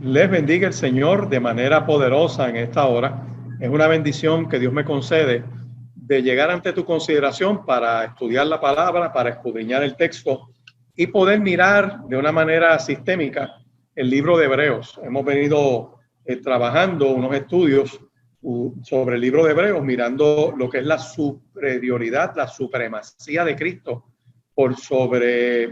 Les bendiga el Señor de manera poderosa en esta hora. Es una bendición que Dios me concede de llegar ante tu consideración para estudiar la palabra, para escudriñar el texto y poder mirar de una manera sistémica el libro de Hebreos. Hemos venido trabajando unos estudios sobre el libro de Hebreos, mirando lo que es la superioridad, la supremacía de Cristo por sobre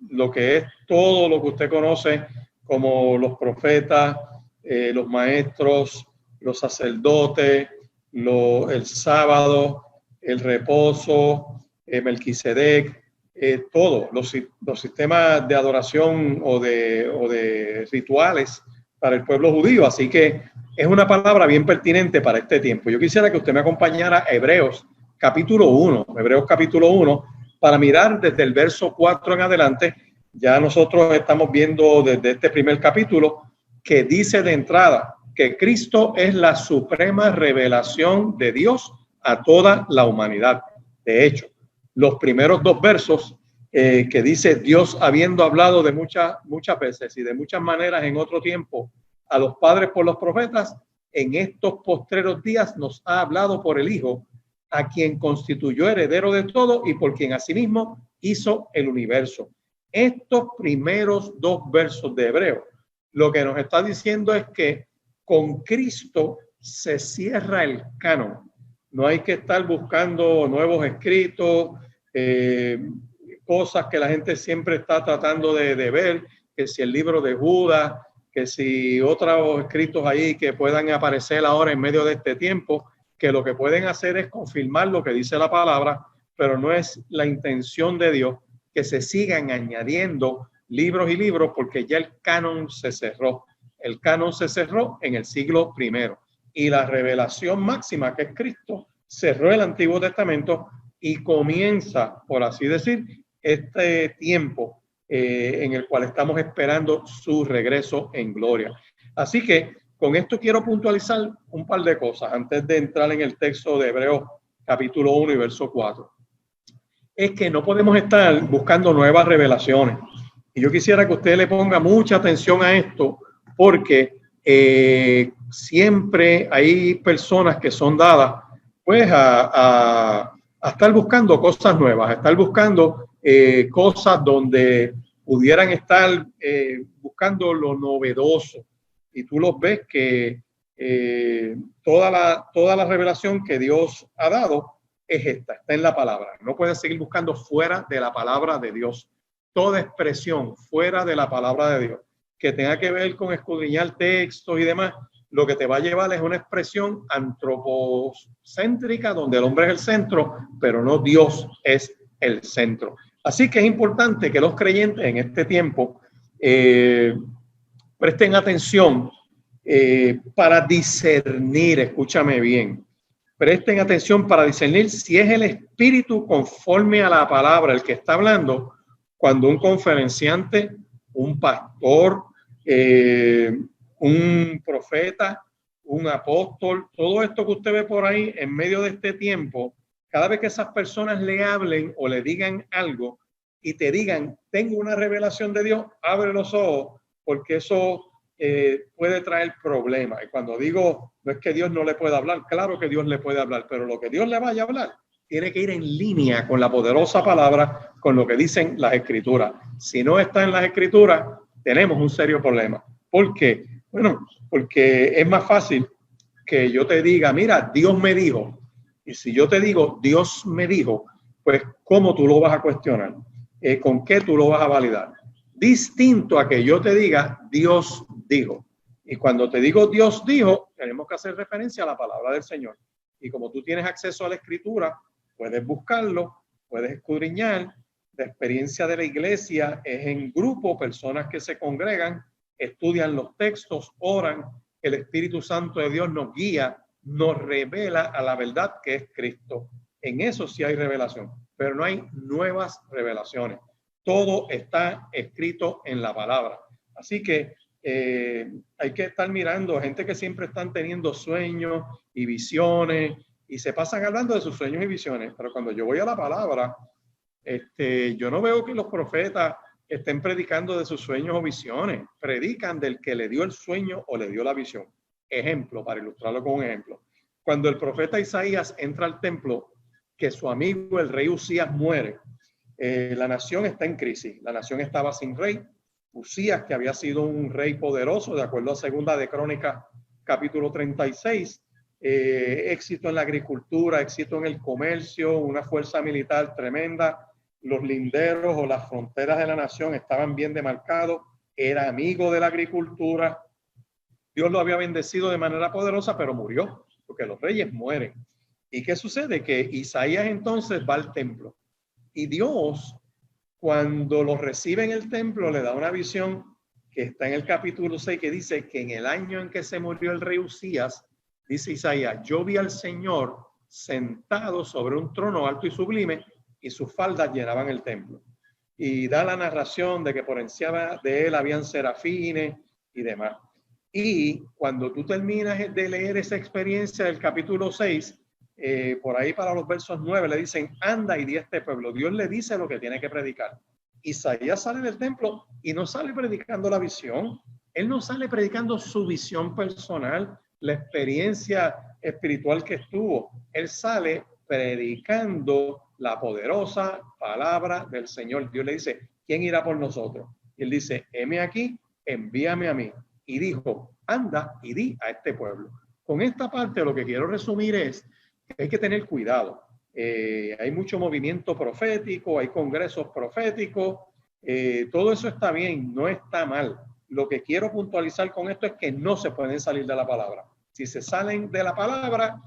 lo que es todo lo que usted conoce como los profetas, los maestros, los sacerdotes, el sábado, el reposo, Melquisedec, todos los sistemas de adoración o de rituales para el pueblo judío. Así que es una palabra bien pertinente para este tiempo. Yo quisiera que usted me acompañara a Hebreos capítulo 1, para mirar desde el verso 4 en adelante. Ya nosotros estamos viendo desde este primer capítulo que dice de entrada que Cristo es la suprema revelación de Dios a toda la humanidad. De hecho, los primeros dos versos que dice Dios habiendo hablado de muchas veces y de muchas maneras en otro tiempo a los padres por los profetas, en estos postreros días nos ha hablado por el Hijo, a quien constituyó heredero de todo y por quien asimismo hizo el universo. Estos primeros dos versos de Hebreo lo que nos está diciendo es que con Cristo se cierra el canon. No hay que estar buscando nuevos escritos, cosas que la gente siempre está tratando de ver, que si el libro de Judas, que si otros escritos ahí que puedan aparecer ahora en medio de este tiempo, que lo que pueden hacer es confirmar lo que dice la palabra, pero no es la intención de Dios que se sigan añadiendo libros y libros, porque ya el canon se cerró. El canon se cerró en el siglo I y la revelación máxima, que es Cristo, cerró el Antiguo Testamento y comienza, por así decir, este tiempo en el cual estamos esperando su regreso en gloria. Así que con esto quiero puntualizar un par de cosas antes de entrar en el texto de Hebreos capítulo 1 y verso 4. Es que no podemos estar buscando nuevas revelaciones. Y yo quisiera que usted le ponga mucha atención a esto, porque siempre hay personas que son dadas pues a estar buscando cosas nuevas, a estar buscando cosas donde pudieran estar buscando lo novedoso. Y tú los ves que toda la revelación que Dios ha dado es está en la palabra. No puedes seguir buscando fuera de la palabra de Dios. Toda expresión fuera de la palabra de Dios que tenga que ver con escudriñar textos y demás, lo que te va a llevar es una expresión antropocéntrica donde el hombre es el centro, pero no Dios es el centro. Así que es importante que los creyentes en este tiempo presten atención para discernir, escúchame bien, presten atención para discernir si es el espíritu conforme a la palabra el que está hablando, cuando un conferenciante, un pastor, un profeta, un apóstol, todo esto que usted ve por ahí en medio de este tiempo, cada vez que esas personas le hablen o le digan algo y te digan, tengo una revelación de Dios, abre los ojos, porque eso puede traer problemas. Y cuando digo, no es que Dios no le pueda hablar, claro que Dios le puede hablar, pero lo que Dios le vaya a hablar tiene que ir en línea con la poderosa palabra, con lo que dicen las escrituras. Si no está en las escrituras, tenemos un serio problema. ¿Por qué? Bueno, porque es más fácil que yo te diga, mira, Dios me dijo. Y si yo te digo, Dios me dijo, pues, ¿cómo tú lo vas a cuestionar? ¿Con qué tú lo vas a validar? Distinto a que yo te diga, Dios dijo. Y cuando te digo Dios dijo, tenemos que hacer referencia a la palabra del Señor. Y como tú tienes acceso a la escritura, puedes buscarlo, puedes escudriñar. La experiencia de la iglesia es en grupo, personas que se congregan, estudian los textos, oran, el Espíritu Santo de Dios nos guía, nos revela a la verdad que es Cristo. En eso sí hay revelación, pero no hay nuevas revelaciones. Todo está escrito en la palabra. Así que hay que estar mirando a gente que siempre están teniendo sueños y visiones y se pasan hablando de sus sueños y visiones. Pero cuando yo voy a la palabra, yo no veo que los profetas estén predicando de sus sueños o visiones. Predican del que le dio el sueño o le dio la visión. Ejemplo, para ilustrarlo con un ejemplo. Cuando el profeta Isaías entra al templo, que su amigo el rey Usías muere, la nación está en crisis. La nación estaba sin rey. Usías, que había sido un rey poderoso, de acuerdo a Segunda de Crónicas, capítulo 36, éxito en la agricultura, éxito en el comercio, una fuerza militar tremenda, los linderos o las fronteras de la nación estaban bien demarcados, era amigo de la agricultura, Dios lo había bendecido de manera poderosa, pero murió, porque los reyes mueren. ¿Y qué sucede? Que Isaías entonces va al templo, y Dios, cuando lo recibe en el templo, le da una visión que está en el capítulo 6, que dice que en el año en que se murió el rey Usías, dice Isaías, yo vi al Señor sentado sobre un trono alto y sublime, y sus faldas llenaban el templo. Y da la narración de que por encima de él habían serafines y demás. Y cuando tú terminas de leer esa experiencia del capítulo 6, por ahí para los versos 9 le dicen, anda y di a este pueblo. Dios le dice lo que tiene que predicar. Isaías sale del templo y no sale predicando la visión. Él no sale predicando su visión personal, la experiencia espiritual que estuvo. Él sale predicando la poderosa palabra del Señor. Dios le dice, ¿quién irá por nosotros? Y él dice, heme aquí, envíame a mí. Y dijo, anda y di a este pueblo. Con esta parte lo que quiero resumir es que hay que tener cuidado. Hay mucho movimiento profético, hay congresos proféticos, todo eso está bien, no está mal. Lo que quiero puntualizar con esto es que no se pueden salir de la palabra. Si se salen de la palabra,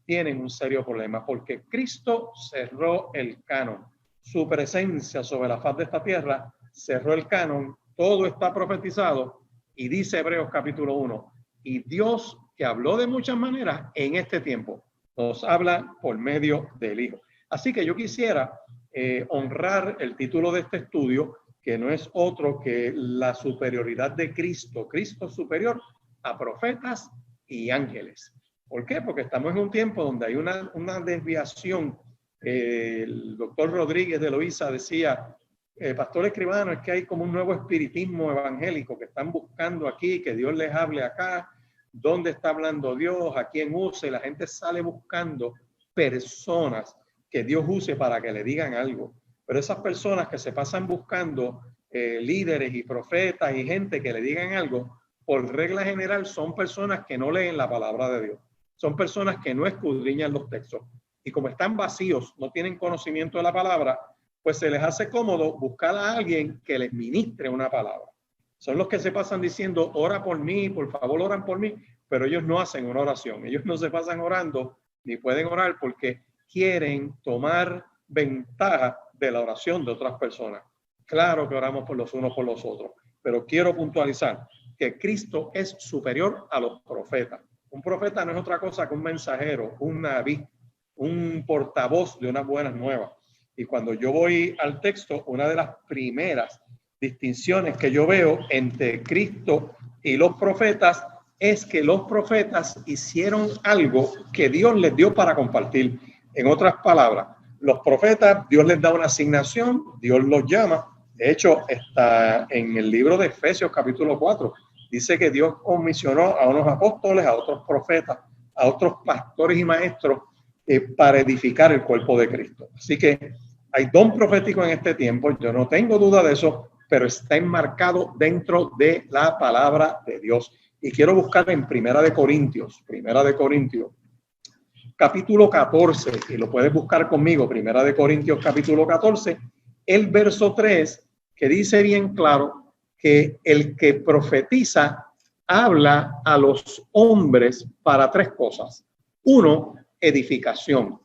tienen un serio problema, porque Cristo cerró el canon. Su presencia sobre la faz de esta tierra cerró el canon, todo está profetizado, y dice Hebreos capítulo 1, y Dios, que habló de muchas maneras en este tiempo, nos habla por medio del Hijo. Así que yo quisiera honrar el título de este estudio, que no es otro que la superioridad de Cristo. Cristo superior a profetas y ángeles. ¿Por qué? Porque estamos en un tiempo donde hay una desviación. El doctor Rodríguez de Loíza decía, pastor Escribano, es que hay como un nuevo espiritismo evangélico que están buscando aquí, que Dios les hable acá. ¿Dónde está hablando Dios? ¿A quién use? La gente sale buscando personas que Dios use para que le digan algo. Pero esas personas que se pasan buscando líderes y profetas y gente que le digan algo, por regla general son personas que no leen la palabra de Dios. Son personas que no escudriñan los textos. Y como están vacíos, no tienen conocimiento de la palabra, pues se les hace cómodo buscar a alguien que les ministre una palabra. Son los que se pasan diciendo, ora por mí, por favor, oran por mí, pero ellos no hacen una oración. Ellos no se pasan orando, ni pueden orar porque quieren tomar ventaja de la oración de otras personas. Claro que oramos por los unos por los otros, pero quiero puntualizar que Cristo es superior a los profetas. Un profeta no es otra cosa que un mensajero, un nabí, un portavoz de unas buenas nuevas. Y cuando yo voy al texto, una de las primeras distinciones que yo veo entre Cristo y los profetas es que los profetas hicieron algo que Dios les dio para compartir. En otras palabras, los profetas, Dios les da una asignación, Dios los llama. De hecho, está en el libro de Efesios capítulo 4. Dice que Dios comisionó a unos apóstoles, a otros profetas, a otros pastores y maestros para edificar el cuerpo de Cristo. Así que hay don profético en este tiempo, yo no tengo duda de eso, pero está enmarcado dentro de la palabra de Dios. Y quiero buscar en Primera de Corintios, capítulo 14, y lo puedes buscar conmigo, Primera de Corintios, capítulo 14, el verso 3, que dice bien claro que el que profetiza habla a los hombres para tres cosas. 1, edificación.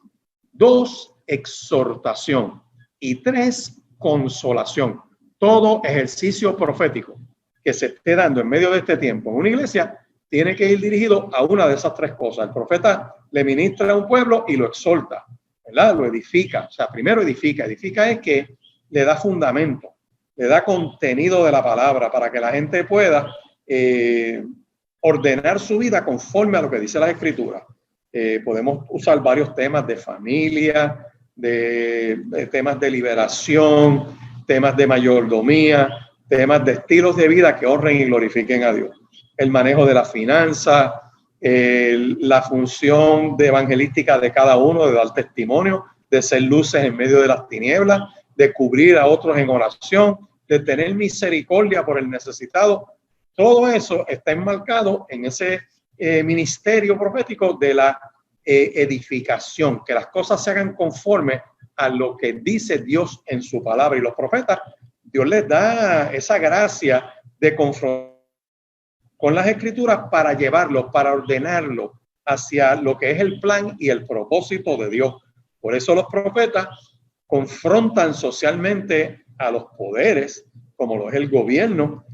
2, exhortación. Y 3, consolación. Todo ejercicio profético que se esté dando en medio de este tiempo en una iglesia tiene que ir dirigido a una de esas tres cosas. El profeta le ministra a un pueblo y lo exhorta, ¿verdad? Lo edifica. O sea, primero edifica. Edifica es que le da fundamento, le da contenido de la palabra para que la gente pueda ordenar su vida conforme a lo que dice la Escritura. Podemos usar varios temas de familia, de temas de liberación, temas de mayordomía, temas de estilos de vida que honren y glorifiquen a Dios. El manejo de la finanza, la función de evangelística de cada uno, de dar testimonio, de ser luces en medio de las tinieblas, de cubrir a otros en oración, de tener misericordia por el necesitado. Todo eso está enmarcado en ese ministerio profético de la edificación, que las cosas se hagan conforme a lo que dice Dios en su palabra. Y los profetas, Dios les da esa gracia de confrontar con las escrituras para llevarlo, para ordenarlo hacia lo que es el plan y el propósito de Dios. Por eso los profetas confrontan socialmente a los poderes, como lo es el gobierno,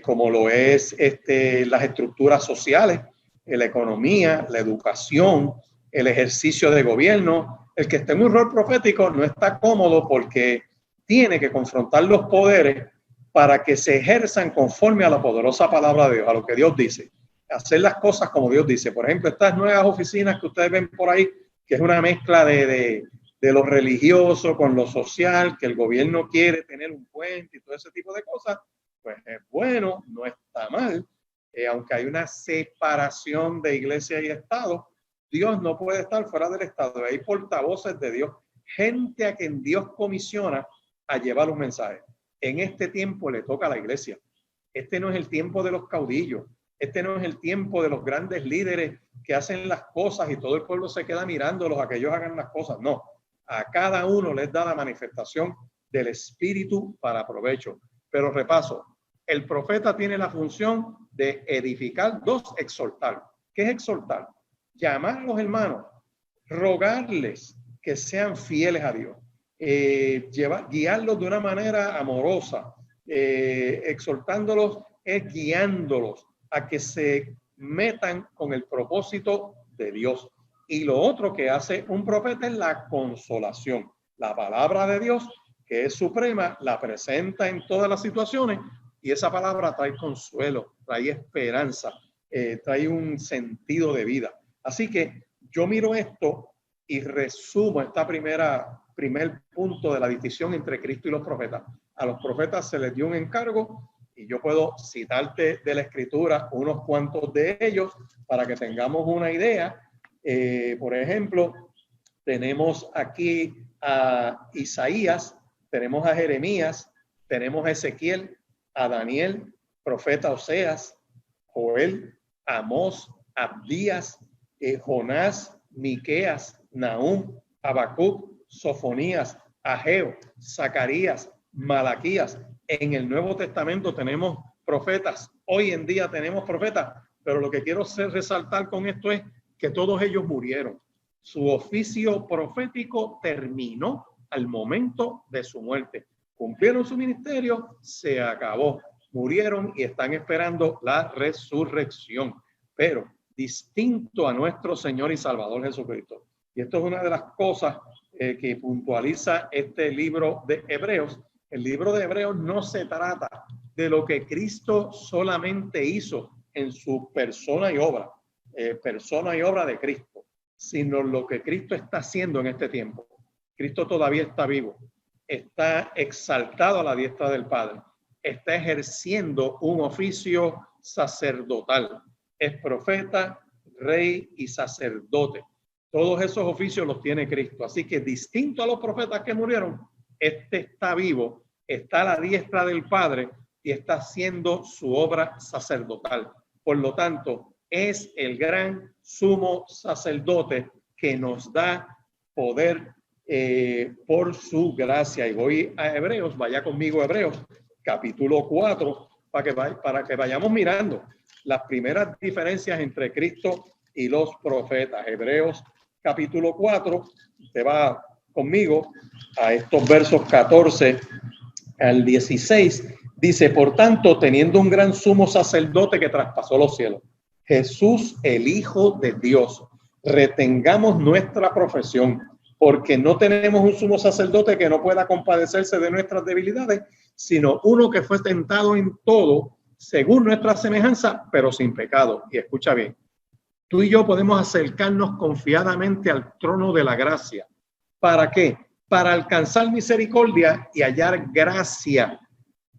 como lo es las estructuras sociales, la economía, la educación, el ejercicio de gobierno. El que esté en un rol profético no está cómodo porque tiene que confrontar los poderes para que se ejerzan conforme a la poderosa palabra de Dios, a lo que Dios dice. Hacer las cosas como Dios dice. Por ejemplo, estas nuevas oficinas que ustedes ven por ahí, que es una mezcla de lo religioso con lo social, que el gobierno quiere tener un puente y todo ese tipo de cosas, pues es bueno, no está mal. Aunque hay una separación de iglesia y Estado, Dios no puede estar fuera del Estado. Hay portavoces de Dios, gente a quien Dios comisiona a llevar un mensaje. En este tiempo le toca a la iglesia. Este no es el tiempo de los caudillos. Este no es el tiempo de los grandes líderes que hacen las cosas y todo el pueblo se queda mirándolos a que ellos hagan las cosas. No, a cada uno les da la manifestación del Espíritu para provecho. Pero repaso, el profeta tiene la función de edificar, dos, exhortar. ¿Qué es exhortar? Llamar a los hermanos, rogarles que sean fieles a Dios. Guiarlos de una manera amorosa, exhortándolos es guiándolos a que se metan con el propósito de Dios. Y lo otro que hace un profeta es la consolación. La palabra de Dios, que es suprema, la presenta en todas las situaciones y esa palabra trae consuelo, trae esperanza, trae un sentido de vida. Así que yo miro esto y resumo esta primer punto de la distinción entre Cristo y los profetas. A los profetas se les dio un encargo y yo puedo citarte de la Escritura unos cuantos de ellos para que tengamos una idea. Por ejemplo, tenemos aquí a Isaías, tenemos a Jeremías, tenemos a Ezequiel, a Daniel, profeta Oseas, Joel, Amós, Abdías, Jonás, Miqueas, Nahum, Habacuc, Sofonías, Ageo, Zacarías, Malaquías. En el Nuevo Testamento tenemos profetas. Hoy en día tenemos profetas, pero lo que quiero resaltar con esto es que todos ellos murieron. Su oficio profético terminó al momento de su muerte. Cumplieron su ministerio, se acabó. Murieron y están esperando la resurrección. Pero distinto a nuestro Señor y Salvador Jesucristo. Y esto es una de las cosas que puntualiza este libro de Hebreos. El libro de Hebreos no se trata de lo que Cristo solamente hizo en su persona y obra de Cristo, sino lo que Cristo está haciendo en este tiempo. Cristo todavía está vivo, está exaltado a la diestra del Padre, está ejerciendo un oficio sacerdotal. Es profeta, rey y sacerdote. Todos esos oficios los tiene Cristo. Así que distinto a los profetas que murieron, este está vivo, está a la diestra del Padre y está haciendo su obra sacerdotal. Por lo tanto, es el gran sumo sacerdote que nos da poder por su gracia. Y voy a Hebreos, vaya conmigo a Hebreos, capítulo 4, para que vayamos mirando las primeras diferencias entre Cristo y los profetas. Hebreos capítulo 4, usted va conmigo a estos versos 14 al 16, dice: por tanto, teniendo un gran sumo sacerdote que traspasó los cielos, Jesús, el Hijo de Dios, retengamos nuestra profesión, porque no tenemos un sumo sacerdote que no pueda compadecerse de nuestras debilidades, sino uno que fue tentado en todo, según nuestra semejanza, pero sin pecado. Y escucha bien, tú y yo podemos acercarnos confiadamente al trono de la gracia. ¿Para qué? para alcanzar misericordia y hallar gracia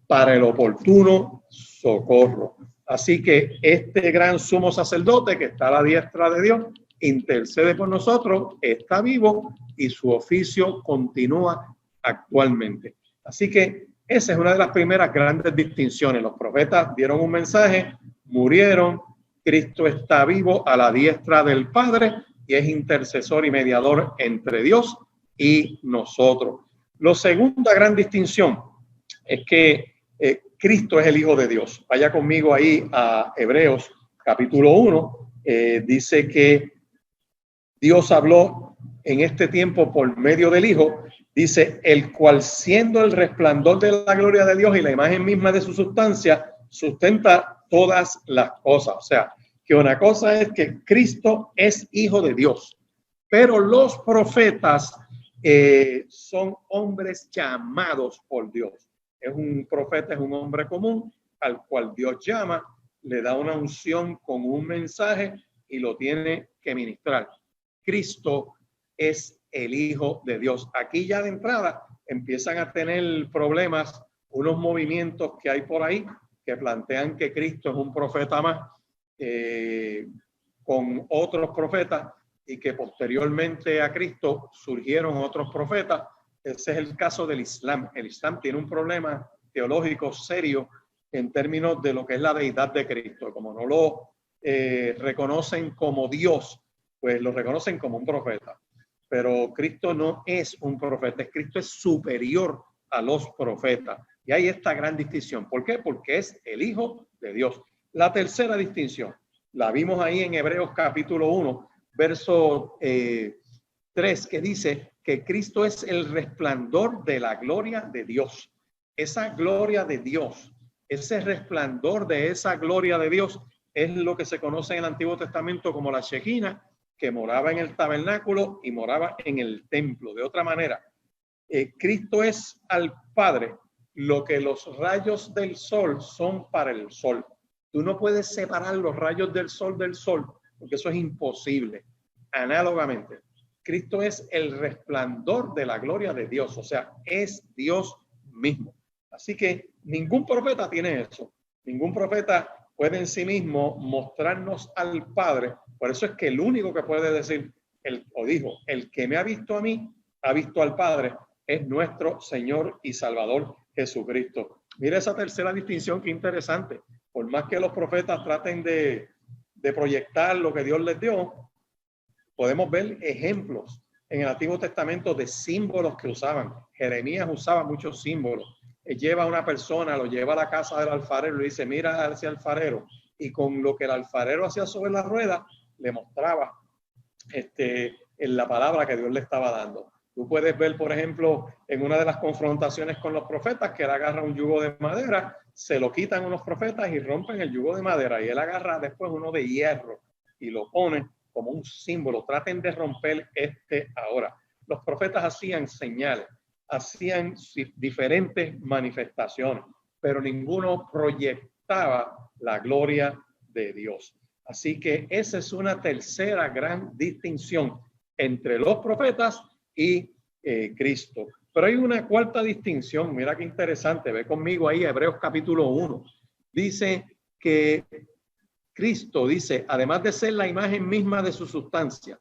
para el oportuno socorro. Así que este gran sumo sacerdote que está a la diestra de Dios intercede por nosotros, está vivo y su oficio continúa actualmente. Así que esa es una de las primeras grandes distinciones. Los profetas dieron un mensaje, murieron, Cristo está vivo a la diestra del Padre y es intercesor y mediador entre Dios y nosotros. La segunda gran distinción es que Cristo es el Hijo de Dios. Vaya conmigo ahí a Hebreos capítulo 1. Dice que Dios habló en este tiempo por medio del Hijo. Dice, el cual siendo el resplandor de la gloria de Dios y la imagen misma de su sustancia, sustenta todas las cosas. O sea, que una cosa es que Cristo es Hijo de Dios, pero los profetas son hombres llamados por Dios. Es un profeta, es un hombre común al cual Dios llama, le da una unción con un mensaje y lo tiene que ministrar. Cristo es el Hijo de Dios. Aquí ya de entrada empiezan a tener problemas unos movimientos que hay por ahí que plantean que Cristo es un profeta más con otros profetas y que posteriormente a Cristo surgieron otros profetas. Ese es el caso del Islam. El Islam tiene un problema teológico serio en términos de lo que es la deidad de Cristo. Como no lo reconocen como Dios, pues lo reconocen como un profeta. Pero Cristo no es un profeta, Cristo es superior a los profetas. Y hay esta gran distinción. ¿Por qué? Porque es el Hijo de Dios. La tercera distinción la vimos ahí en Hebreos capítulo 1, verso 3, que dice que Cristo es el resplandor de la gloria de Dios. Esa gloria de Dios, ese resplandor de esa gloria de Dios es lo que se conoce en el Antiguo Testamento como la Shekina, que moraba en el tabernáculo y moraba en el templo. De otra manera, Cristo es al Padre lo que los rayos del sol son para el sol. Tú no puedes separar los rayos del sol, porque eso es imposible. Análogamente, Cristo es el resplandor de la gloria de Dios, o sea, es Dios mismo. Así que ningún profeta tiene eso. Ningún profeta puede en sí mismo mostrarnos al Padre. Por eso es que el único que puede decir, el que me ha visto a mí, ha visto al Padre, es nuestro Señor y Salvador Jesucristo. Mira esa tercera distinción, qué interesante. Por más que los profetas traten de proyectar lo que Dios les dio, podemos ver ejemplos en el Antiguo Testamento de símbolos que usaban. Jeremías usaba muchos símbolos. Lleva a una persona, lo lleva a la casa del alfarero y le dice, mira hacia el alfarero. Y con lo que el alfarero hacía sobre la rueda, le mostraba en la palabra que Dios le estaba dando. Tú puedes ver, por ejemplo, en una de las confrontaciones con los profetas, que él agarra un yugo de madera, se lo quitan unos profetas y rompen el yugo de madera. Y él agarra después uno de hierro y lo pone como un símbolo. Traten de romper ahora. Los profetas hacían señales, hacían diferentes manifestaciones, pero ninguno proyectaba la gloria de Dios. Así que esa es una tercera gran distinción entre los profetas y Cristo. Pero hay una cuarta distinción, mira qué interesante, ve conmigo ahí Hebreos capítulo 1. Dice que Cristo, dice, además de ser la imagen misma de su sustancia,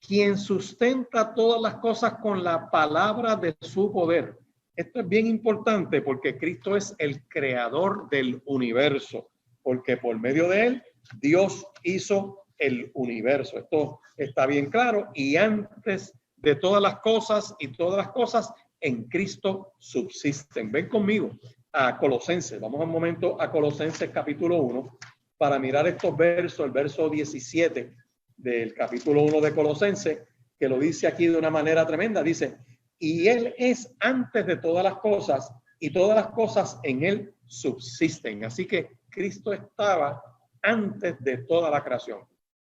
quien sustenta todas las cosas con la palabra de su poder. Esto es bien importante porque Cristo es el creador del universo, porque por medio de él Dios hizo el universo. Esto está bien claro. Y antes de todas las cosas y todas las cosas en Cristo subsisten. Ven conmigo a Colosenses. Vamos un momento a Colosenses capítulo 1 para mirar estos versos, el verso 17 del capítulo 1 de Colosenses, que lo dice aquí de una manera tremenda. Dice, y él es antes de todas las cosas y todas las cosas en él subsisten. Así que Cristo estaba antes de toda la creación.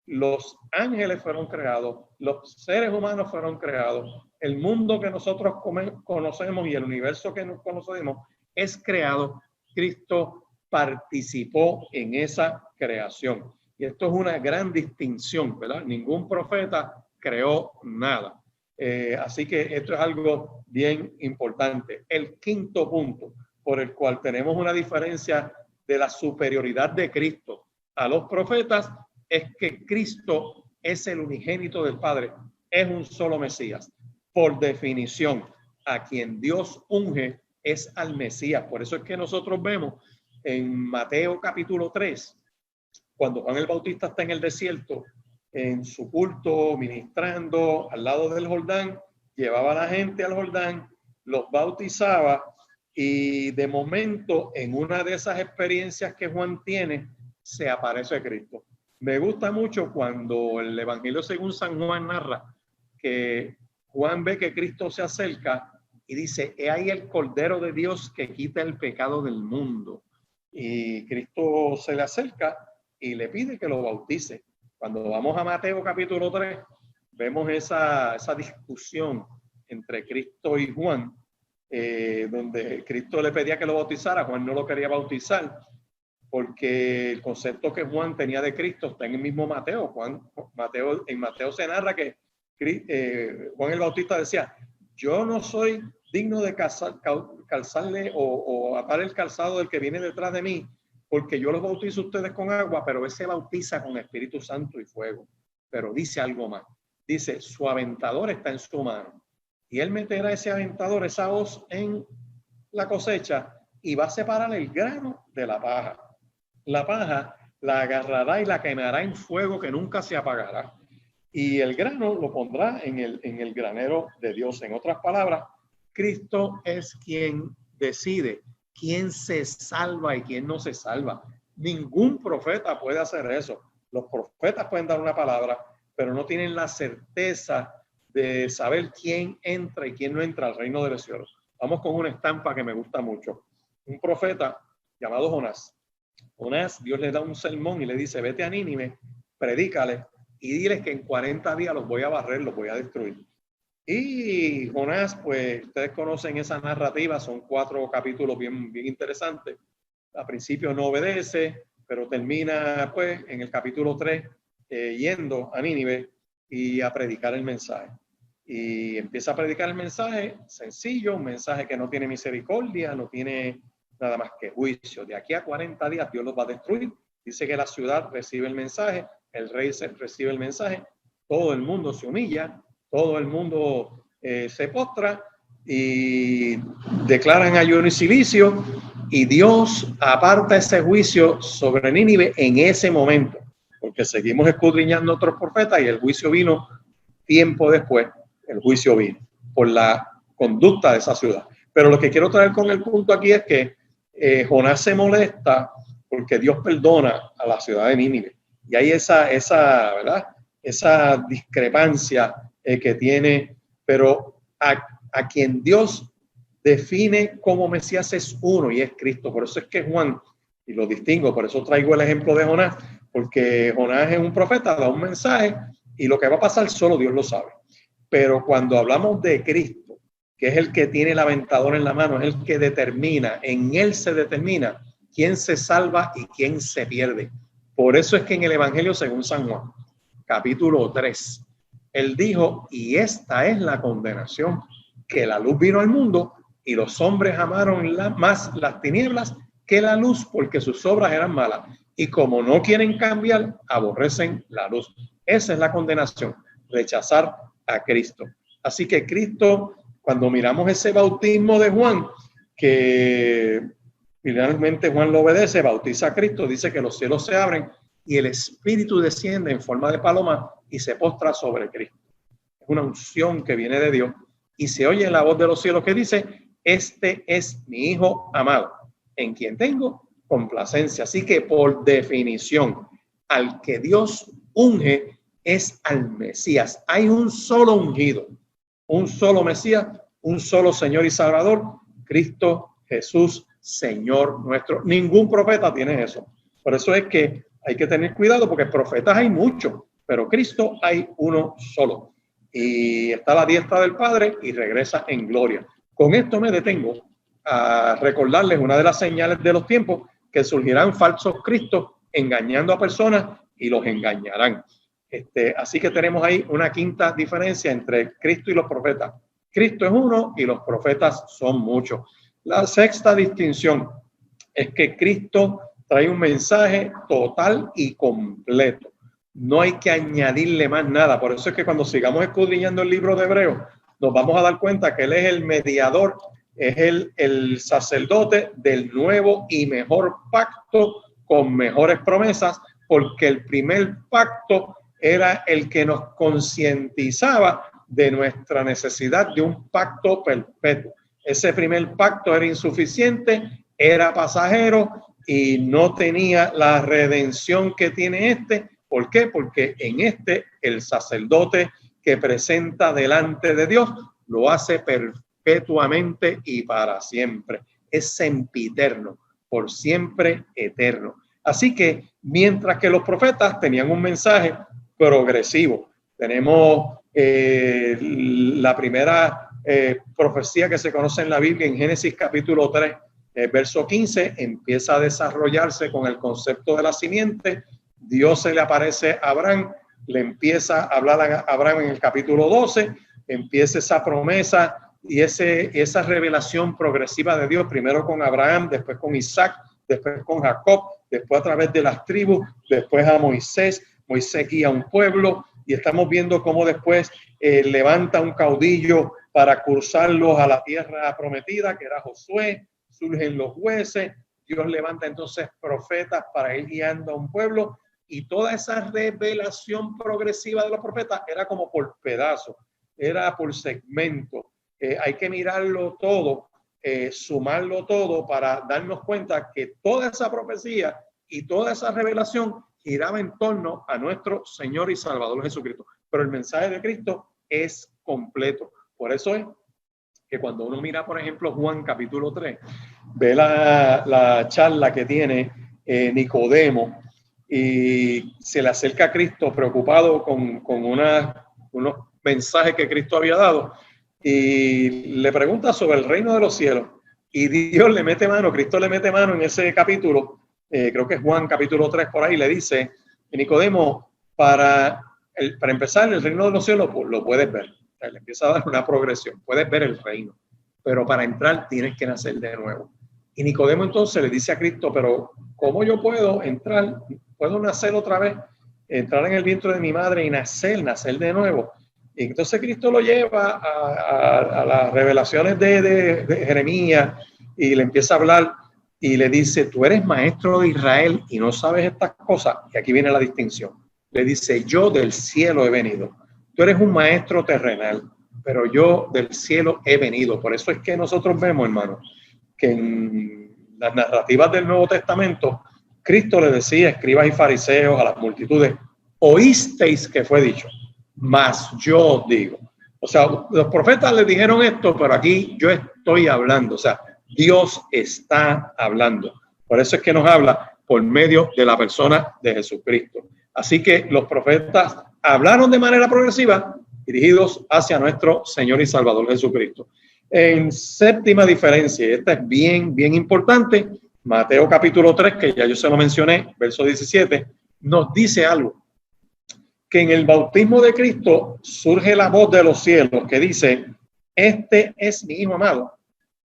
Los ángeles fueron creados, los seres humanos fueron creados, el mundo que nosotros conocemos y el universo que nos conocemos es creado. Cristo participó en esa creación. Y esto es una gran distinción, ¿verdad? Ningún profeta creó nada. Así que esto es algo bien importante. El quinto punto por el cual tenemos una diferencia de la superioridad de Cristo a los profetas es que Cristo es el unigénito del Padre, es un solo Mesías. Por definición, a quien Dios unge es al Mesías. Por eso es que nosotros vemos en Mateo capítulo 3, cuando Juan el Bautista está en el desierto, en su culto, ministrando al lado del Jordán, llevaba a la gente al Jordán, los bautizaba, y de momento, en una de esas experiencias que Juan tiene, se aparece Cristo. Me gusta mucho cuando el Evangelio según San Juan narra que Juan ve que Cristo se acerca y dice: he ahí el Cordero de Dios que quita el pecado del mundo. Y Cristo se le acerca y le pide que lo bautice. Cuando vamos a Mateo capítulo 3, vemos esa discusión entre Cristo y Juan, donde Cristo le pedía que lo bautizara, Juan no lo quería bautizar, porque el concepto que Juan tenía de Cristo está en el mismo Mateo. En Mateo se narra que Juan el Bautista decía: yo no soy digno de calzarle o atar el calzado del que viene detrás de mí, porque yo los bautizo a ustedes con agua, pero ese bautiza con Espíritu Santo y fuego. Pero dice algo más, dice: su aventador está en su mano, y él meterá ese aventador, esa hoz, en la cosecha, y va a separar el grano de la paja. La paja la agarrará y la quemará en fuego que nunca se apagará, y el grano lo pondrá en el granero de Dios. En otras palabras, Cristo es quien decide quién se salva y quién no se salva. Ningún profeta puede hacer eso. Los profetas pueden dar una palabra, pero no tienen la certeza de saber quién entra y quién no entra al reino de los cielos. Vamos con una estampa que me gusta mucho. Un profeta llamado Jonás. Jonás, Dios le da un sermón y le dice: vete a Nínive, predícale y diles que en 40 días los voy a barrer, los voy a destruir. Y Jonás, pues ustedes conocen esa narrativa, son 4 capítulos bien interesantes. Al principio no obedece, pero termina pues en el capítulo 3 yendo a Nínive y a predicar el mensaje. Y empieza a predicar el mensaje sencillo, un mensaje que no tiene misericordia, no tiene nada más que juicio. De aquí a 40 días Dios los va a destruir. Dice que la ciudad recibe el mensaje, el rey recibe el mensaje, todo el mundo se humilla, todo el mundo se postra y declaran ayuno y silicio, y Dios aparta ese juicio sobre Nínive en ese momento, porque seguimos escudriñando otros profetas y el juicio vino tiempo después. El juicio vino por la conducta de esa ciudad. Pero lo que quiero traer con el punto aquí es que Jonás se molesta porque Dios perdona a la ciudad de Nínive. Y hay ¿verdad? Esa discrepancia que tiene, pero a quien Dios define como Mesías es uno, y es Cristo. Por eso es que Juan, y lo distingo, por eso traigo el ejemplo de Jonás, porque Jonás es un profeta, da un mensaje, y lo que va a pasar solo Dios lo sabe. Pero cuando hablamos de Cristo, que es el que tiene el aventador en la mano, es el que determina, en él se determina quién se salva y quién se pierde. Por eso es que en el Evangelio según San Juan, capítulo 3, él dijo: y esta es la condenación, que la luz vino al mundo y los hombres amaron más las tinieblas que la luz, porque sus obras eran malas. Y como no quieren cambiar, aborrecen la luz. Esa es la condenación, rechazar a Cristo. Así que Cristo, cuando miramos ese bautismo de Juan, que finalmente Juan lo obedece, bautiza a Cristo, dice que los cielos se abren y el Espíritu desciende en forma de paloma y se postra sobre Cristo. Es una unción que viene de Dios y se oye la voz de los cielos que dice: este es mi Hijo amado, en quien tengo complacencia. Así que por definición, al que Dios unge es al Mesías. Hay un solo ungido, un solo Mesías, un solo Señor y Salvador, Cristo Jesús, Señor nuestro. Ningún profeta tiene eso. Por eso es que hay que tener cuidado, porque profetas hay muchos, pero Cristo hay uno solo. Y está a la diestra del Padre y regresa en gloria. Con esto me detengo a recordarles una de las señales de los tiempos, que surgirán falsos cristos engañando a personas y los engañarán. Así que tenemos ahí una quinta diferencia entre Cristo y los profetas. Cristo es uno y los profetas son muchos. La sexta distinción es que Cristo trae un mensaje total y completo. No hay que añadirle más nada. Por eso es que cuando sigamos escudriñando el libro de Hebreos, nos vamos a dar cuenta que Él es el mediador, es el sacerdote del nuevo y mejor pacto con mejores promesas, porque el primer pacto era el que nos concientizaba de nuestra necesidad de un pacto perpetuo. Ese primer pacto era insuficiente, era pasajero y no tenía la redención que tiene este. ¿Por qué? Porque en este el sacerdote que presenta delante de Dios lo hace perpetuamente y para siempre. Es sempiterno, por siempre eterno. Así que mientras que los profetas tenían un mensaje progresivo, tenemos la primera profecía que se conoce en la Biblia en Génesis capítulo 3, verso 15, empieza a desarrollarse con el concepto de la simiente. Dios se le aparece a Abraham, le empieza a hablar a Abraham en el capítulo 12, empieza esa promesa y esa revelación progresiva de Dios, primero con Abraham, después con Isaac, después con Jacob, después a través de las tribus, después a Moisés. Moisés guía a un pueblo y estamos viendo cómo después levanta un caudillo para cruzarlos a la tierra prometida, que era Josué. Surgen los jueces, Dios levanta entonces profetas para ir guiando a un pueblo, y toda esa revelación progresiva de los profetas era como por pedazos, era por segmento. Hay que mirarlo todo, sumarlo todo para darnos cuenta que toda esa profecía y toda esa revelación giraba en torno a nuestro Señor y Salvador Jesucristo. Pero el mensaje de Cristo es completo. Por eso es que cuando uno mira, por ejemplo, Juan capítulo 3, ve la charla que tiene Nicodemo y se le acerca a Cristo preocupado con unos mensajes que Cristo había dado y le pregunta sobre el reino de los cielos, y Dios le mete mano, Cristo le mete mano en ese capítulo, creo que es Juan capítulo 3 por ahí, le dice, Nicodemo, para empezar el reino de los cielos lo puedes ver. Le empieza a dar una progresión, puedes ver el reino, pero para entrar tienes que nacer de nuevo. Y Nicodemo entonces le dice a Cristo, pero ¿cómo yo puedo entrar? ¿Puedo nacer otra vez? Entrar en el vientre de mi madre y nacer de nuevo. Y entonces Cristo lo lleva a las revelaciones de Jeremías y le empieza a hablar y le dice, tú eres maestro de Israel y no sabes estas cosas. Y aquí viene la distinción. Le dice, yo del cielo he venido. Tú eres un maestro terrenal, pero yo del cielo he venido. Por eso es que nosotros vemos, hermano, que en las narrativas del Nuevo Testamento, Cristo le decía a escribas y fariseos, a las multitudes, oísteis que fue dicho, mas yo digo. O sea, los profetas le dijeron esto, pero aquí yo estoy hablando. O sea, Dios está hablando. Por eso es que nos habla por medio de la persona de Jesucristo. Así que los profetas hablaron de manera progresiva, dirigidos hacia nuestro Señor y Salvador Jesucristo. En séptima diferencia, y esta es bien importante, Mateo capítulo 3, que ya yo se lo mencioné, verso 17, nos dice algo, que en el bautismo de Cristo surge la voz de los cielos que dice, este es mi Hijo amado,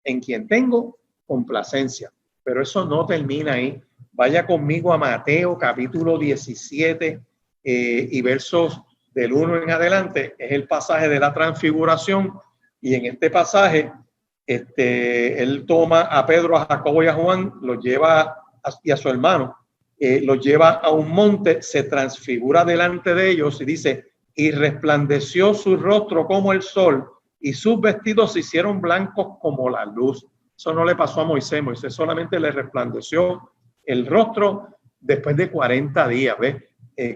en quien tengo complacencia. Pero eso no termina ahí. Vaya conmigo a Mateo capítulo 17 y versos del 1 en adelante. Es el pasaje de la transfiguración, y en este pasaje él toma a Pedro, a Jacobo y a Juan, los lleva y a su hermano, los lleva a un monte, se transfigura delante de ellos y dice, y resplandeció su rostro como el sol y sus vestidos se hicieron blancos como la luz. Eso no le pasó a Moisés. Moisés solamente le resplandeció el rostro después de 40 días. ¿Ves?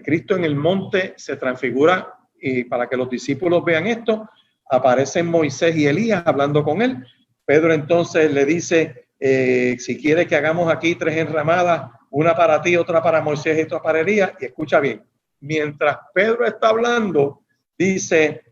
Cristo en el monte se transfigura, y para que los discípulos vean esto, aparecen Moisés y Elías hablando con él. Pedro entonces le dice, si quiere que hagamos aquí 3 enramadas, una para ti, otra para Moisés y otra para Elías. Y escucha bien, mientras Pedro está hablando, dice,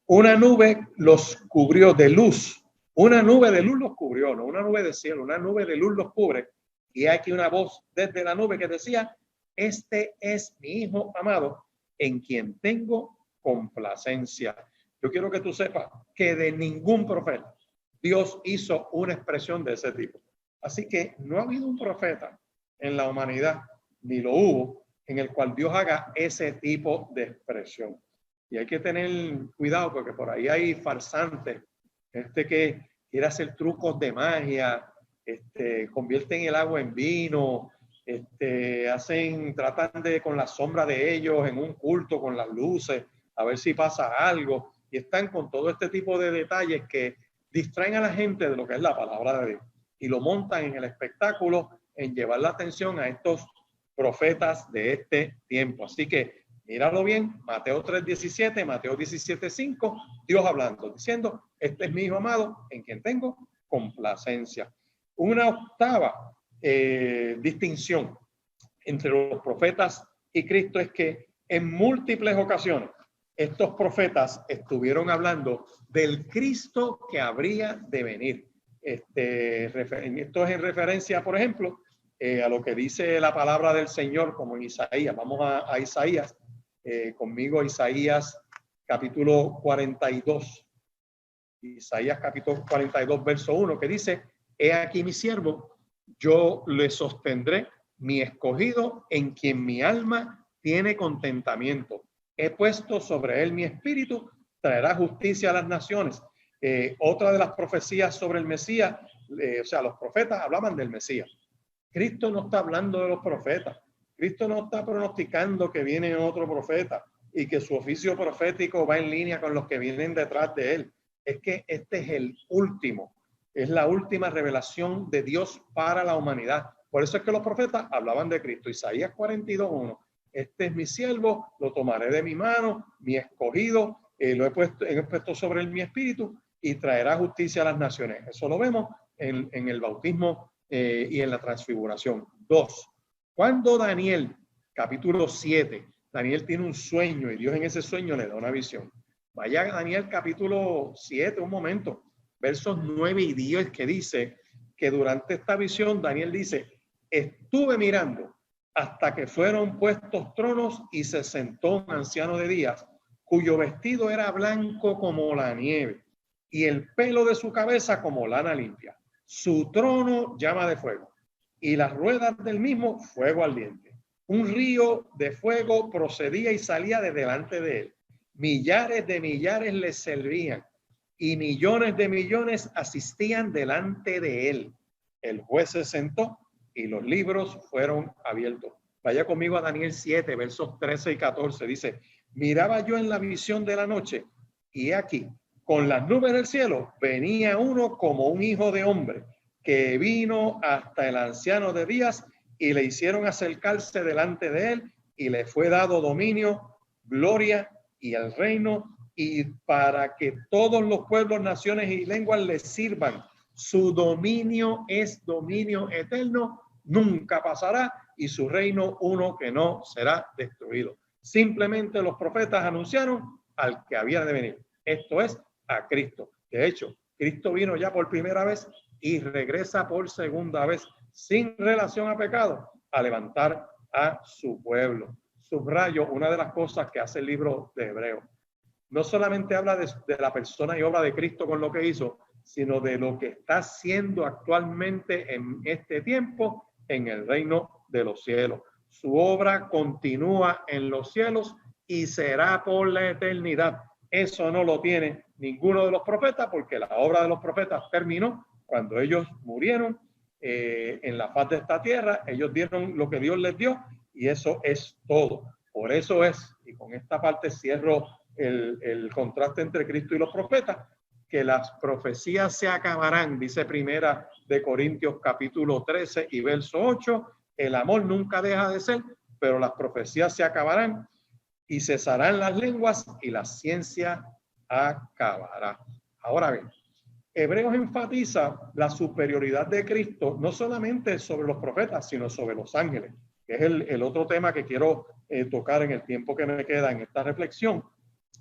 una nube los cubrió de luz. Una nube de luz los cubrió, no una nube de cielo, una nube de luz los cubre. Y hay aquí una voz desde la nube que decía, este es mi Hijo amado, en quien tengo complacencia. Yo quiero que tú sepas que de ningún profeta Dios hizo una expresión de ese tipo. Así que no ha habido un profeta en la humanidad, ni lo hubo, en el cual Dios haga ese tipo de expresión. Y hay que tener cuidado porque por ahí hay farsantes, que quiere hacer trucos de magia, convierten el agua en vino, tratan de con la sombra de ellos en un culto con las luces, a ver si pasa algo, y están con todo este tipo de detalles que distraen a la gente de lo que es la palabra de Dios y lo montan en el espectáculo en llevar la atención a estos profetas de este tiempo. Así que míralo bien, Mateo 3:17, Mateo 17:5, Dios hablando, diciendo, este es mi Hijo amado en quien tengo complacencia. Una octava distinción entre los profetas y Cristo es que en múltiples ocasiones estos profetas estuvieron hablando del Cristo que habría de venir. Esto es en referencia, por ejemplo, a lo que dice la palabra del Señor, como en Isaías. Vamos a Isaías, conmigo Isaías capítulo 42. Isaías capítulo 42, verso 1, que dice, he aquí mi siervo, yo le sostendré, mi escogido, en quien mi alma tiene contentamiento. He puesto sobre él mi espíritu, traerá justicia a las naciones. Otra de las profecías sobre el Mesías, o sea, los profetas hablaban del Mesías. Cristo no está hablando de los profetas. Cristo no está pronosticando que viene otro profeta y que su oficio profético va en línea con los que vienen detrás de él. Es que este es el último, es la última revelación de Dios para la humanidad. Por eso es que los profetas hablaban de Cristo. Isaías 42:1. Este es mi siervo, lo tomaré de mi mano, mi escogido, lo he puesto sobre él mi espíritu y traerá justicia a las naciones. Eso lo vemos en el bautismo y en la transfiguración. 2. Cuando Daniel, capítulo 7, Daniel tiene un sueño y Dios en ese sueño le da una visión. Vaya a Daniel capítulo 7, un momento, versos 9 y 10, que dice que durante esta visión Daniel dice, estuve mirando hasta que fueron puestos tronos y se sentó un anciano de días, cuyo vestido era blanco como la nieve y el pelo de su cabeza como lana limpia. Su trono llama de fuego y las ruedas del mismo fuego ardiente. Un río de fuego procedía y salía de delante de él. Millares de millares le servían y millones de millones asistían delante de él. El juez se sentó y los libros fueron abiertos. Vaya conmigo a Daniel 7, versos 13 y 14. Dice, miraba yo en la visión de la noche y aquí, con las nubes del cielo, venía uno como un hijo de hombre que vino hasta el anciano de días y le hicieron acercarse delante de él y le fue dado dominio, gloria y el reino y para que todos los pueblos, naciones y lenguas le sirvan. Su dominio es dominio eterno, nunca pasará y su reino uno que no será destruido. Simplemente los profetas anunciaron al que había de venir. Esto es a Cristo. De hecho, Cristo vino ya por primera vez y regresa por segunda vez sin relación a pecado a levantar a su pueblo. Subrayo una de las cosas que hace el libro de Hebreos. No solamente habla de la persona y obra de Cristo con lo que hizo, sino de lo que está haciendo actualmente en este tiempo en el reino de los cielos. Su obra continúa en los cielos y será por la eternidad. Eso no lo tiene ninguno de los profetas porque la obra de los profetas terminó cuando ellos murieron en la faz de esta tierra. Ellos dieron lo que Dios les dio y eso es todo. Por eso es, y con esta parte cierro el contraste entre Cristo y los profetas, que las profecías se acabarán, dice Primera de Corintios capítulo 13 y verso 8, el amor nunca deja de ser, pero las profecías se acabarán y cesarán las lenguas y la ciencia acabará. Ahora bien, Hebreos enfatiza la superioridad de Cristo no solamente sobre los profetas, sino sobre los ángeles, que es el otro tema que quiero tocar en el tiempo que me queda en esta reflexión.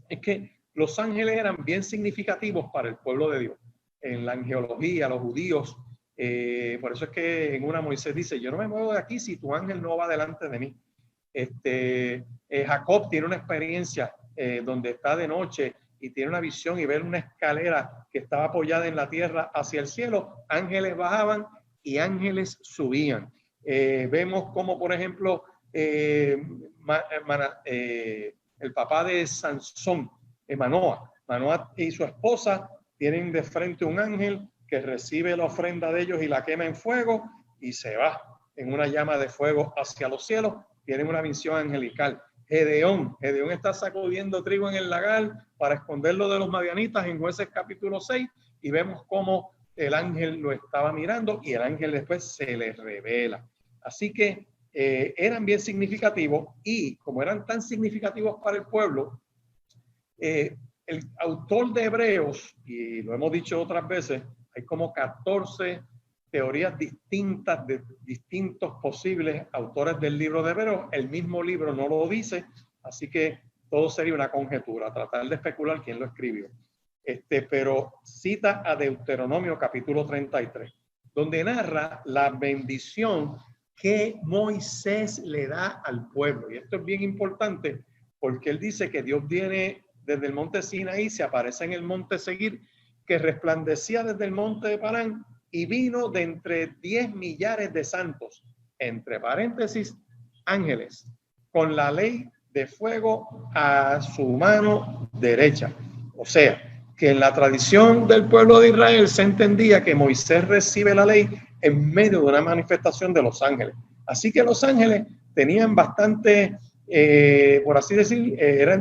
Es que los ángeles eran bien significativos para el pueblo de Dios. En la angelología, los judíos, por eso es que en una Moisés dice, yo no me muevo de aquí si tu ángel no va delante de mí. Jacob tiene una experiencia donde está de noche y tiene una visión y ve una escalera que estaba apoyada en la tierra hacia el cielo. Ángeles bajaban y ángeles subían. Vemos como, por ejemplo, el papá de Sansón, Manoah y su esposa tienen de frente un ángel que recibe la ofrenda de ellos y la quema en fuego y se va en una llama de fuego hacia los cielos. Tienen una visión angelical. Gedeón está sacudiendo trigo en el lagar para esconderlo de los madianitas en Jueces capítulo 6 y vemos cómo el ángel lo estaba mirando y el ángel después se le revela. Así que eran bien significativos y como eran tan significativos para el pueblo, el autor de Hebreos, y lo hemos dicho otras veces, hay como 14 teorías distintas de distintos posibles autores del libro de Hebreos. El mismo libro no lo dice, así que todo sería una conjetura, tratar de especular quién lo escribió. Pero cita a Deuteronomio capítulo 33, donde narra la bendición que Moisés le da al pueblo. Y esto es bien importante porque él dice que Dios viene desde el monte Sinaí, se aparece en el monte Seguir, que resplandecía desde el monte de Parán y vino de entre 10 millares de santos, entre paréntesis, ángeles, con la ley de fuego a su mano derecha. O sea, que en la tradición del pueblo de Israel se entendía que Moisés recibe la ley en medio de una manifestación de los ángeles. Así que los ángeles tenían bastante, por así decir,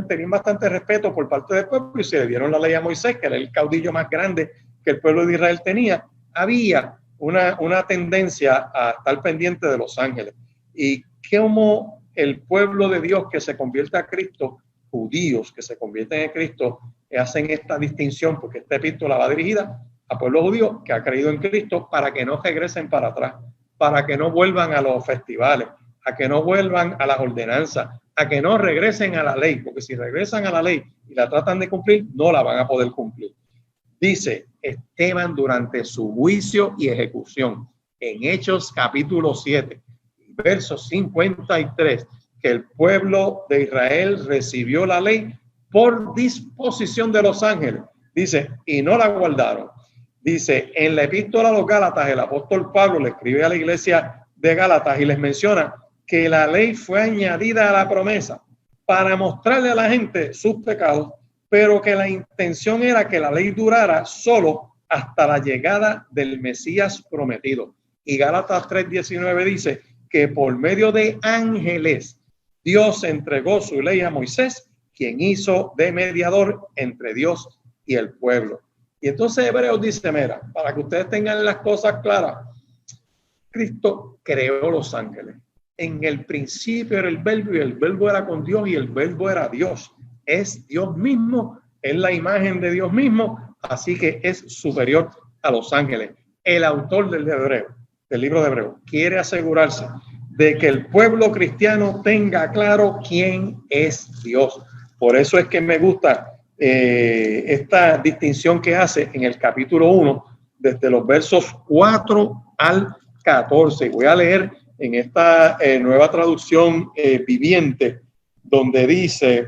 tenían bastante respeto por parte del pueblo y se le dieron la ley a Moisés, que era el caudillo más grande que el pueblo de Israel tenía. Había una tendencia a estar pendiente de los ángeles. Y como el pueblo de Dios que se convierte a Cristo, judíos que se convierten en Cristo, hacen esta distinción, porque esta epístola va dirigida a pueblo judío que ha creído en Cristo para que no regresen para atrás, para que no vuelvan a los festivales, a que no vuelvan a las ordenanzas, a que no regresen a la ley, porque si regresan a la ley y la tratan de cumplir, no la van a poder cumplir. Dice Esteban durante su juicio y ejecución en Hechos capítulo 7, verso 53, que el pueblo de Israel recibió la ley por disposición de los ángeles. Dice, y no la guardaron. Dice, en la epístola a los Gálatas, el apóstol Pablo le escribe a la iglesia de Gálatas y les menciona que la ley fue añadida a la promesa para mostrarle a la gente sus pecados, pero que la intención era que la ley durara solo hasta la llegada del Mesías prometido. Y Gálatas 3:19 dice que por medio de ángeles Dios entregó su ley a Moisés, quien hizo de mediador entre Dios y el pueblo. Y entonces Hebreos dice, mira, para que ustedes tengan las cosas claras, Cristo creó los ángeles. En el principio era el verbo y el verbo era con Dios y el verbo era Dios. Es Dios mismo, es la imagen de Dios mismo, así que es superior a los ángeles. El autor del libro de Hebreos, quiere asegurarse de que el pueblo cristiano tenga claro quién es Dios. Por eso es que me gusta esta distinción que hace en el capítulo 1, desde los versos 4 al 14. Voy a leer en esta nueva traducción viviente, donde dice,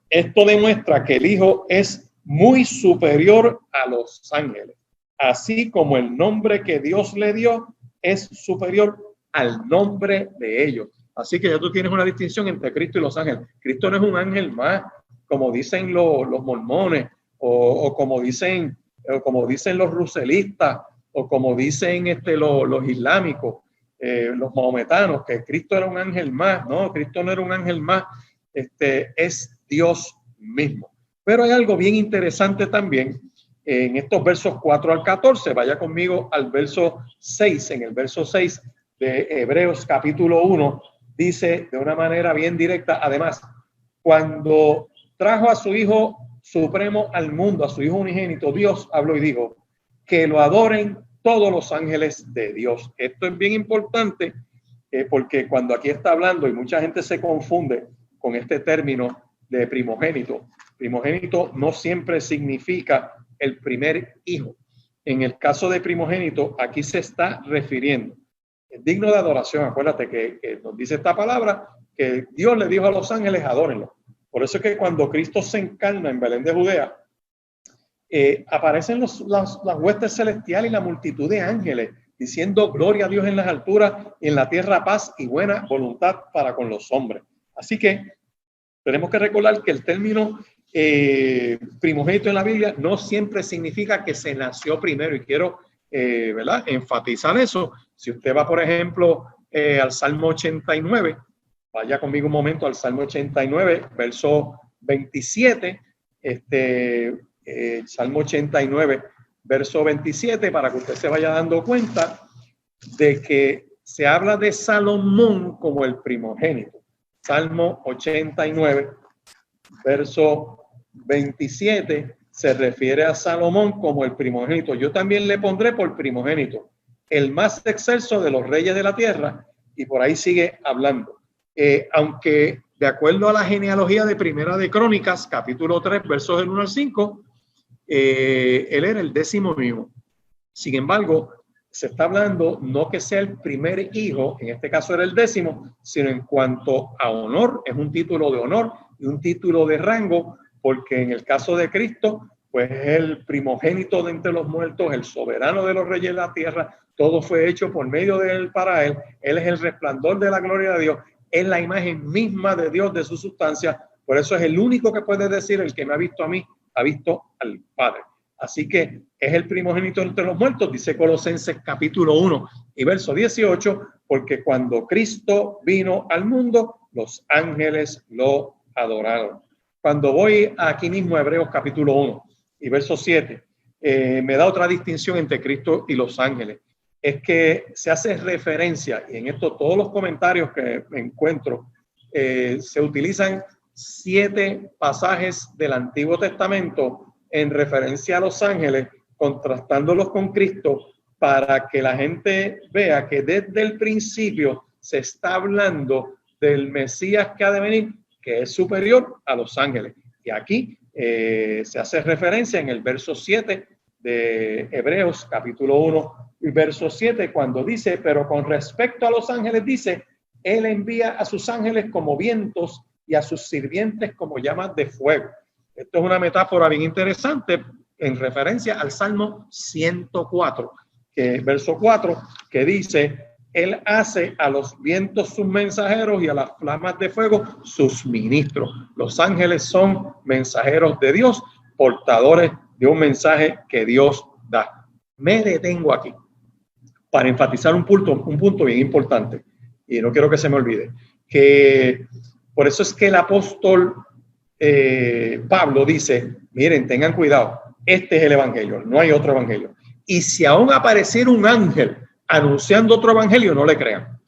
esto demuestra que el Hijo es muy superior a los ángeles, así como el nombre que Dios le dio es superior al nombre de ellos. Así que ya tú tienes una distinción entre Cristo y los ángeles. Cristo no es un ángel más, como dicen los mormones, o como dicen los ruselistas, o como dicen los islámicos, los mahometanos, que Cristo era un ángel más. No, Cristo no era un ángel más, es Dios mismo. Pero hay algo bien interesante también en estos versos 4 al 14. Vaya conmigo al verso 6. En el verso 6 de Hebreos capítulo 1 dice de una manera bien directa, además, cuando trajo a su Hijo Supremo al mundo, a su Hijo unigénito, Dios habló y dijo, que lo adoren todos los ángeles de Dios. Esto es bien importante porque cuando aquí está hablando, y mucha gente se confunde con este término de primogénito. Primogénito no siempre significa el primer hijo. En el caso de primogénito, aquí se está refiriendo. Es digno de adoración. Acuérdate que nos dice esta palabra que Dios le dijo a los ángeles, adórenlo. Por eso es que cuando Cristo se encarna en Belén de Judea, aparecen las huestes celestiales y la multitud de ángeles diciendo gloria a Dios en las alturas y en la tierra paz y buena voluntad para con los hombres. Así que tenemos que recordar que el término primogénito en la Biblia no siempre significa que se nació primero, y quiero ¿verdad? enfatizar eso. Si usted va, por ejemplo, al Salmo 89, vaya conmigo un momento al Salmo 89, verso 27, Salmo 89, verso 27, para que usted se vaya dando cuenta de que se habla de Salomón como el primogénito. Salmo 89, verso 27, se refiere a Salomón como el primogénito. Yo también le pondré por primogénito, el más excelso de los reyes de la tierra, y por ahí sigue hablando. Aunque de acuerdo a la genealogía de Primera de Crónicas, capítulo 3, versos del 1 al 5, él era el 10º hijo. Sin embargo, se está hablando no que sea el primer hijo, en este caso era el 10º, sino en cuanto a honor, es un título de honor y un título de rango, porque en el caso de Cristo, pues es el primogénito de entre los muertos, el soberano de los reyes de la tierra, todo fue hecho por medio de él para él, él es el resplandor de la gloria de Dios, es la imagen misma de Dios, de su sustancia, por eso es el único que puede decir, el que me ha visto a mí, ha visto al Padre. Así que es el primogénito entre los muertos, dice Colosenses capítulo 1 y verso 18, porque cuando Cristo vino al mundo, los ángeles lo adoraron. Cuando voy aquí mismo a Hebreos capítulo 1 y verso 7, me da otra distinción entre Cristo y los ángeles. Es que se hace referencia, y en esto todos los comentarios que me encuentro, se utilizan 7 pasajes del Antiguo Testamento en referencia a los ángeles, contrastándolos con Cristo, para que la gente vea que desde el principio se está hablando del Mesías que ha de venir, que es superior a los ángeles. Y aquí se hace referencia en el verso 7 de Hebreos capítulo 1 y verso 7, cuando dice, pero con respecto a los ángeles dice, él envía a sus ángeles como vientos y a sus sirvientes como llamas de fuego. Esto es una metáfora bien interesante en referencia al Salmo 104, verso 4, que dice, él hace a los vientos sus mensajeros y a las flamas de fuego sus ministros. Los ángeles son mensajeros de Dios, portadores de un mensaje que Dios da. Me detengo aquí para enfatizar un punto bien importante, y no quiero que se me olvide, que por eso es que el apóstol Pablo dice, miren, tengan cuidado, este es el evangelio, no hay otro evangelio. Y si aún apareciera un ángel anunciando otro evangelio, no le crean.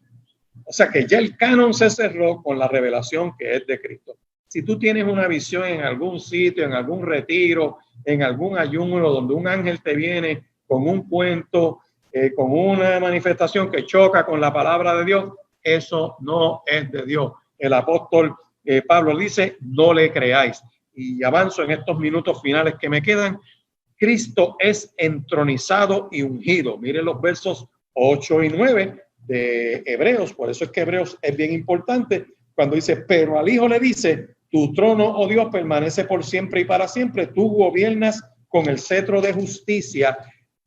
O sea que ya el canon se cerró con la revelación que es de Cristo. Si tú tienes una visión en algún sitio, en algún retiro, en algún ayuno, donde un ángel te viene con un cuento, con una manifestación que choca con la palabra de Dios, eso no es de Dios. El apóstol Pablo dice, no le creáis. Y avanzo en estos minutos finales que me quedan. Cristo es entronizado y ungido. Miren los versos 8 y 9 de Hebreos. Por eso es que Hebreos es bien importante. Cuando dice, pero al Hijo le dice, tu trono, oh Dios, permanece por siempre y para siempre. Tú gobiernas con el cetro de justicia.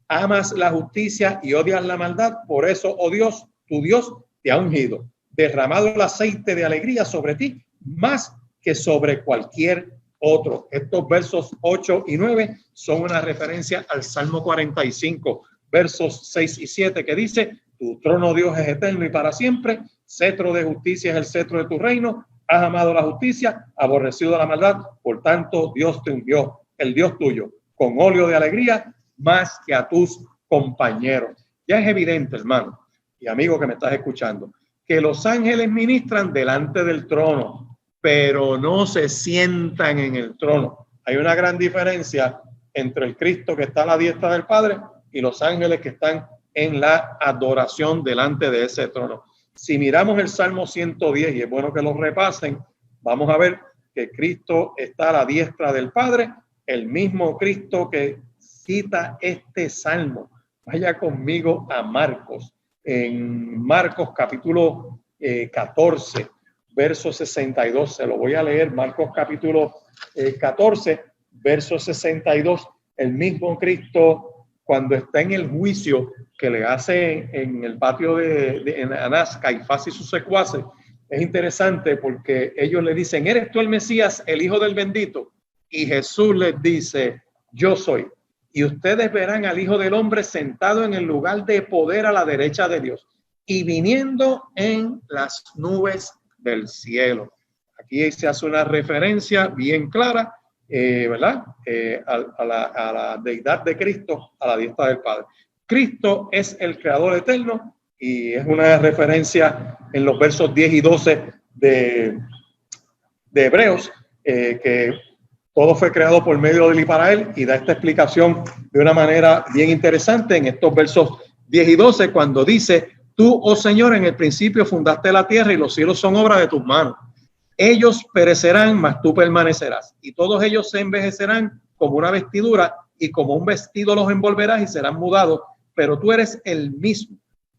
Amas la justicia y odias la maldad. Por eso, oh Dios, tu Dios te ha ungido, derramado el aceite de alegría sobre ti, más que sobre cualquier otro. Estos versos 8 y 9 son una referencia al Salmo 45, versos 6 y 7, que dice, tu trono, Dios, es eterno y para siempre, cetro de justicia es el cetro de tu reino, has amado la justicia, aborrecido la maldad, por tanto Dios te ungió, el Dios tuyo, con óleo de alegría, más que a tus compañeros. Ya es evidente, hermano y amigo que me estás escuchando, que los ángeles ministran delante del trono, pero no se sientan en el trono. Hay una gran diferencia entre el Cristo que está a la diestra del Padre y los ángeles que están en la adoración delante de ese trono. Si miramos el Salmo 110, y es bueno que lo repasen, vamos a ver que Cristo está a la diestra del Padre, el mismo Cristo que cita este Salmo. Vaya conmigo a Marcos. En Marcos capítulo 14, verso 62. Se lo voy a leer, Marcos capítulo 14, verso 62. El mismo Cristo, cuando está en el juicio que le hace en el patio en Anás, Caifás y sus secuaces, es interesante porque ellos le dicen: ¿eres tú el Mesías, el Hijo del Bendito? Y Jesús les dice: yo soy. Y ustedes verán al Hijo del Hombre sentado en el lugar de poder a la derecha de Dios y viniendo en las nubes del cielo. Aquí se hace una referencia bien clara, ¿verdad? A la deidad de Cristo, a la diestra del Padre. Cristo es el creador eterno y es una referencia en los versos 10 y 12 de Hebreos, que todo fue creado por medio de él y para él, y da esta explicación de una manera bien interesante en estos versos 10 y 12, cuando dice: tú, oh Señor, en el principio fundaste la tierra y los cielos son obra de tus manos. Ellos perecerán, mas tú permanecerás, y todos ellos se envejecerán como una vestidura, y como un vestido los envolverás y serán mudados, pero tú eres el mismo,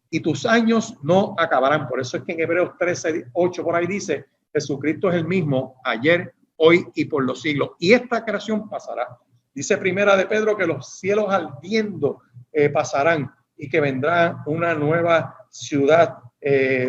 y tus años no acabarán. Por eso es que en Hebreos 13:8 por ahí dice: Jesucristo es el mismo ayer, hoy y por los siglos, y esta creación pasará. Dice Primera de Pedro que los cielos ardiendo pasarán, y que vendrá una nueva ciudad,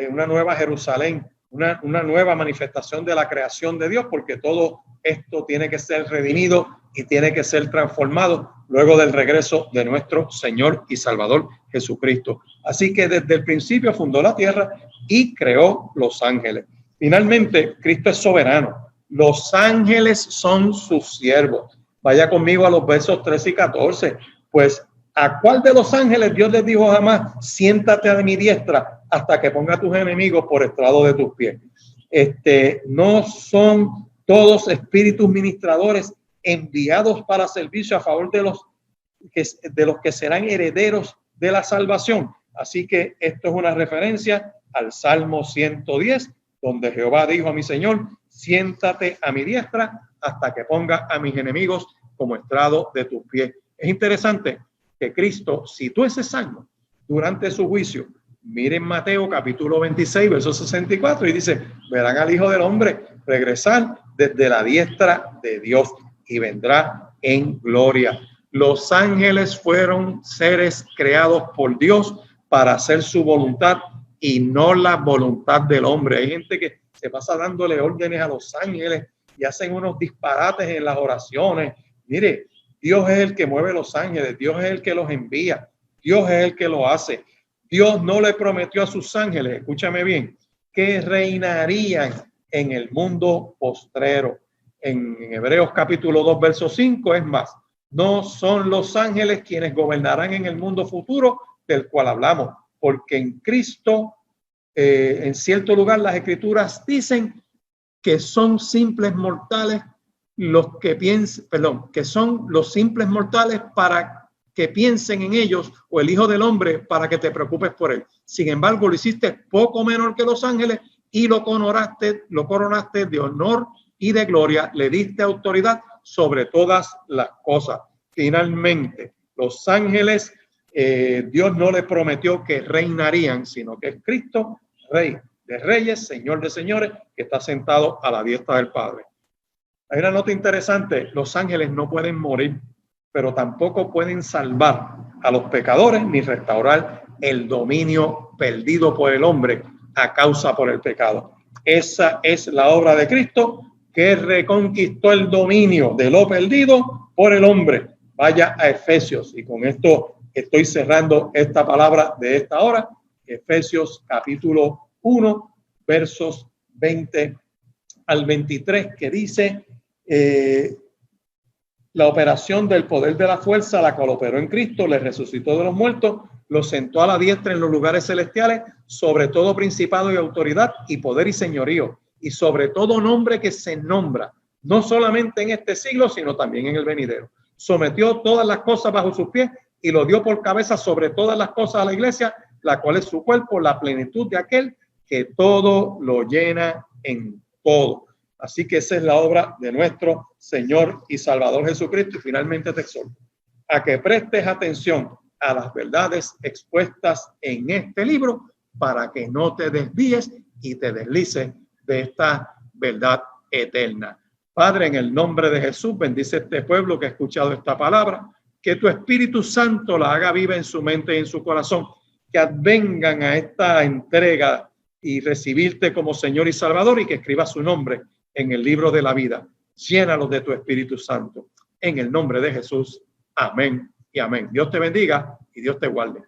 una nueva Jerusalén, una nueva manifestación de la creación de Dios, porque todo esto tiene que ser redimido y tiene que ser transformado luego del regreso de nuestro Señor y Salvador Jesucristo. Así que desde el principio fundó la tierra y creó los ángeles. Finalmente, Cristo es soberano. Los ángeles son sus siervos. Vaya conmigo a los versos 13 y 14. Pues, ¿a cuál de los ángeles Dios les dijo jamás: siéntate a mi diestra hasta que ponga a tus enemigos por estrado de tus pies? ¿No son todos espíritus ministradores enviados para servicio a favor de los que serán herederos de la salvación? Así que esto es una referencia al Salmo 110, donde Jehová dijo a mi Señor: siéntate a mi diestra hasta que ponga a mis enemigos como estrado de tus pies. Es interesante que Cristo citó ese salmo durante su juicio. Miren Mateo capítulo 26, verso 64, y dice: verán al Hijo del Hombre regresar desde la diestra de Dios y vendrá en gloria. Los ángeles fueron seres creados por Dios para hacer su voluntad y no la voluntad del hombre. Hay gente que se pasa dándole órdenes a los ángeles y hacen unos disparates en las oraciones. Mire, Dios es el que mueve los ángeles, Dios es el que los envía, Dios es el que lo hace. Dios no le prometió a sus ángeles, escúchame bien, que reinarían en el mundo postrero. En Hebreos capítulo 2, verso 5, es más: no son los ángeles quienes gobernarán en el mundo futuro del cual hablamos, porque en Cristo, en cierto lugar, las escrituras dicen que son simples mortales los que piensan, que son los simples mortales para que piensen en ellos, o el Hijo del Hombre para que te preocupes por él. Sin embargo, lo hiciste poco menor que los ángeles y lo coronaste de honor y de gloria, le diste autoridad sobre todas las cosas. Finalmente, los ángeles, Dios no les prometió que reinarían, sino que es Cristo, Rey de reyes, Señor de señores, que está sentado a la diestra del Padre. Hay una nota interesante: los ángeles no pueden morir, pero tampoco pueden salvar a los pecadores ni restaurar el dominio perdido por el hombre a causa por el pecado. Esa es la obra de Cristo, que reconquistó el dominio de lo perdido por el hombre. Vaya a Efesios, y con esto estoy cerrando esta palabra de esta hora. Efesios capítulo 1, versos 20 al 23, que dice: la operación del poder de la fuerza, la cual operó en Cristo, le resucitó de los muertos, lo sentó a la diestra en los lugares celestiales, sobre todo principado y autoridad y poder y señorío, y sobre todo nombre que se nombra, no solamente en este siglo, sino también en el venidero. Sometió todas las cosas bajo sus pies y lo dio por cabeza sobre todas las cosas a la iglesia, la cual es su cuerpo, la plenitud de aquel que todo lo llena en todo. Así que esa es la obra de nuestro Señor y Salvador Jesucristo. Y finalmente te exhorto a que prestes atención a las verdades expuestas en este libro para que no te desvíes y te deslices de esta verdad eterna. Padre, en el nombre de Jesús, bendice este pueblo que ha escuchado esta palabra, que tu Espíritu Santo la haga viva en su mente y en su corazón, que vengan a esta entrega y recibirte como Señor y Salvador, y que escriba su nombre en el libro de la vida. Llénalos de tu Espíritu Santo. En el nombre de Jesús. Amén y amén. Dios te bendiga y Dios te guarde.